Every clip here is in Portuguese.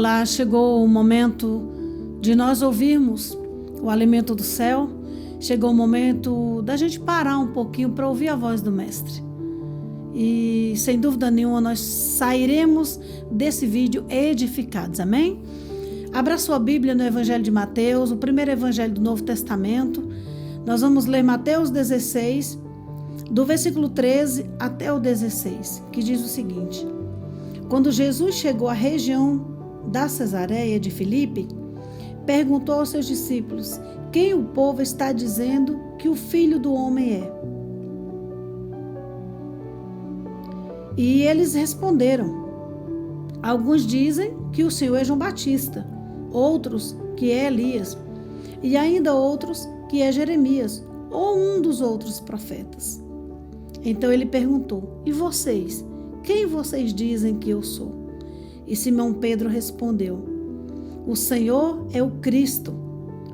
Olá, chegou o momento de nós ouvirmos o alimento do céu. Chegou o momento da gente parar um pouquinho para ouvir a voz do Mestre. E sem dúvida nenhuma nós sairemos desse vídeo edificados, amém? Abra sua Bíblia no Evangelho de Mateus, o primeiro evangelho do Novo Testamento. Nós vamos ler Mateus 16, do versículo 13 até o 16, que diz o seguinte: Quando Jesus chegou à região da Cesareia de Filipe, perguntou aos seus discípulos: quem o povo está dizendo que o Filho do Homem é? E eles responderam: alguns dizem que o Senhor é João Batista, outros que é Elias, e ainda outros que é Jeremias, ou um dos outros profetas. Então ele perguntou: e vocês? Quem vocês dizem que eu sou? E Simão Pedro respondeu: o Senhor é o Cristo,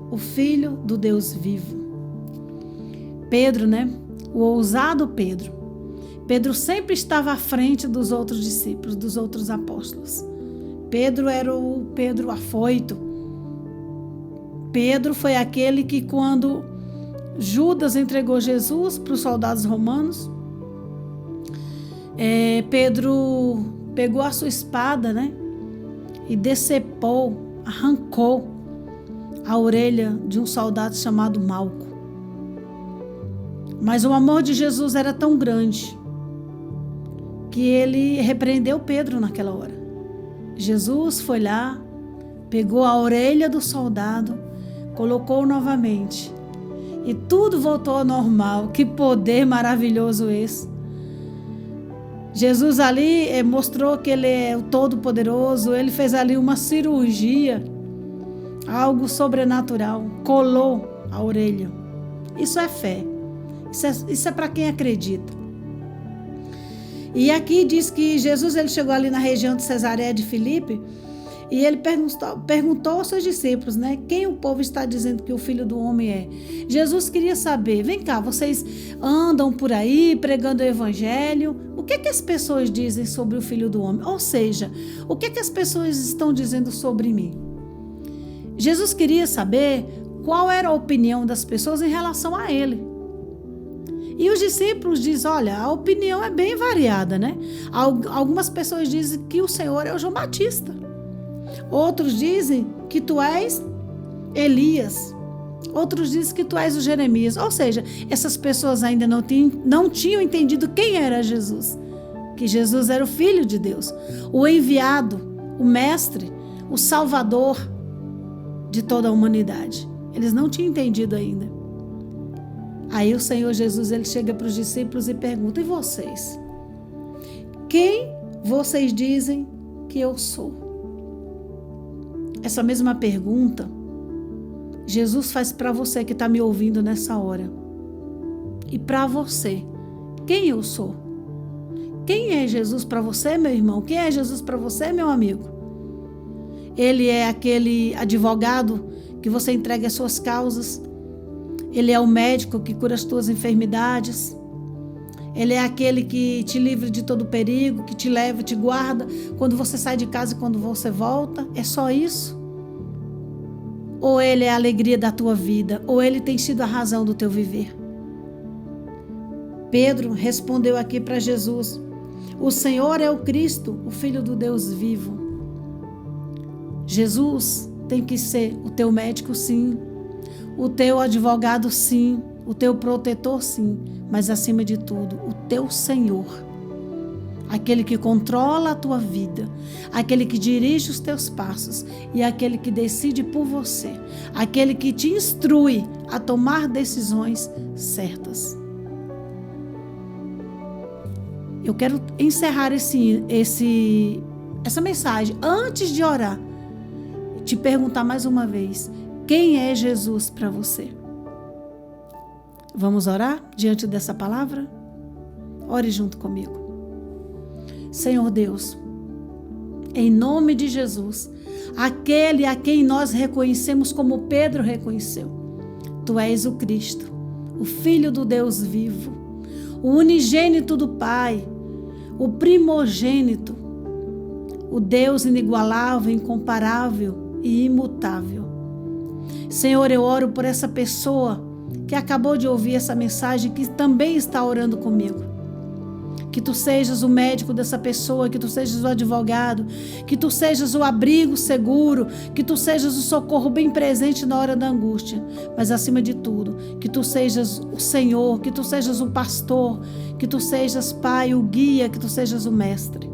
o Filho do Deus vivo. Pedro, o ousado Pedro. Pedro sempre estava à frente dos outros discípulos, dos outros apóstolos. Pedro era o Pedro afoito. Pedro foi aquele que, quando Judas entregou Jesus para os soldados romanos, Pedro pegou a sua espada, e decepou, arrancou a orelha de um soldado chamado Malco. Mas o amor de Jesus era tão grande que ele repreendeu Pedro naquela hora. Jesus foi lá, pegou a orelha do soldado, colocou novamente e tudo voltou ao normal. Que poder maravilhoso esse! Jesus ali mostrou que ele é o Todo-Poderoso. Ele fez ali uma cirurgia, algo sobrenatural, colou a orelha. Isso é fé, isso é para quem acredita. E aqui diz que Jesus ele chegou ali na região de Cesareia de Filipe e ele perguntou aos seus discípulos, quem o povo está dizendo que o Filho do Homem é. Jesus queria saber: vem cá, vocês andam por aí pregando o evangelho, o que as pessoas dizem sobre o Filho do Homem? Ou seja, o que as pessoas estão dizendo sobre mim? Jesus queria saber qual era a opinião das pessoas em relação a ele. E os discípulos dizem: olha, a opinião é bem variada, Algumas pessoas dizem que o Senhor é o João Batista. Outros dizem que tu és Elias. Outros dizem que tu és o Jeremias. Ou seja, essas pessoas ainda não tinham entendido quem era Jesus. Que Jesus era o Filho de Deus, o enviado, o Mestre, o Salvador de toda a humanidade. Eles não tinham entendido ainda. Aí o Senhor Jesus ele chega para os discípulos e pergunta: e vocês? Quem vocês dizem que eu sou? Essa mesma pergunta Jesus faz para você que está me ouvindo nessa hora. E para você, quem eu sou? Quem é Jesus para você, meu irmão? Quem é Jesus para você, meu amigo? Ele é aquele advogado que você entrega as suas causas. Ele é o médico que cura as tuas enfermidades. Ele é aquele que te livra de todo perigo, que te leva, te guarda quando você sai de casa e quando você volta. É só isso? Ou ele é a alegria da tua vida? Ou ele tem sido a razão do teu viver? Pedro respondeu aqui para Jesus: o Senhor é o Cristo, o Filho do Deus vivo. Jesus tem que ser o teu médico, sim. O teu advogado, sim. O teu protetor, sim. Mas acima de tudo, o teu Senhor. Aquele que controla a tua vida. Aquele que dirige os teus passos. E aquele que decide por você. Aquele que te instrui a tomar decisões certas. Eu quero encerrar essa mensagem antes de orar. Te perguntar mais uma vez: quem é Jesus para você? Vamos orar diante dessa palavra? Ore junto comigo. Senhor Deus, em nome de Jesus, aquele a quem nós reconhecemos como Pedro reconheceu, Tu és o Cristo, o Filho do Deus vivo, o unigênito do Pai, o primogênito, o Deus inigualável, incomparável e imutável. Senhor, eu oro por essa pessoa que acabou de ouvir essa mensagem, que também está orando comigo. Que tu sejas o médico dessa pessoa, que tu sejas o advogado, que tu sejas o abrigo seguro, que tu sejas o socorro bem presente na hora da angústia. Mas acima de tudo, que tu sejas o Senhor, que tu sejas o pastor, que tu sejas, Pai, o guia, que tu sejas o mestre.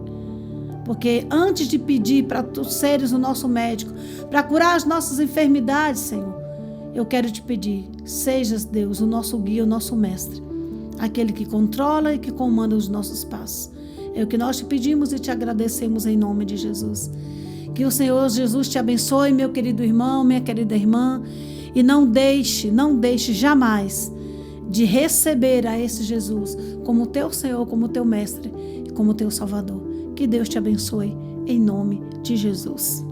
Porque antes de pedir para tu seres o nosso médico, para curar as nossas enfermidades, Senhor, eu quero te pedir, sejas, Deus, o nosso guia, o nosso mestre, aquele que controla e que comanda os nossos passos. É o que nós te pedimos e te agradecemos em nome de Jesus. Que o Senhor Jesus te abençoe, meu querido irmão, minha querida irmã, e não deixe jamais de receber a esse Jesus como teu Senhor, como teu mestre e como teu Salvador. Que Deus te abençoe, em nome de Jesus.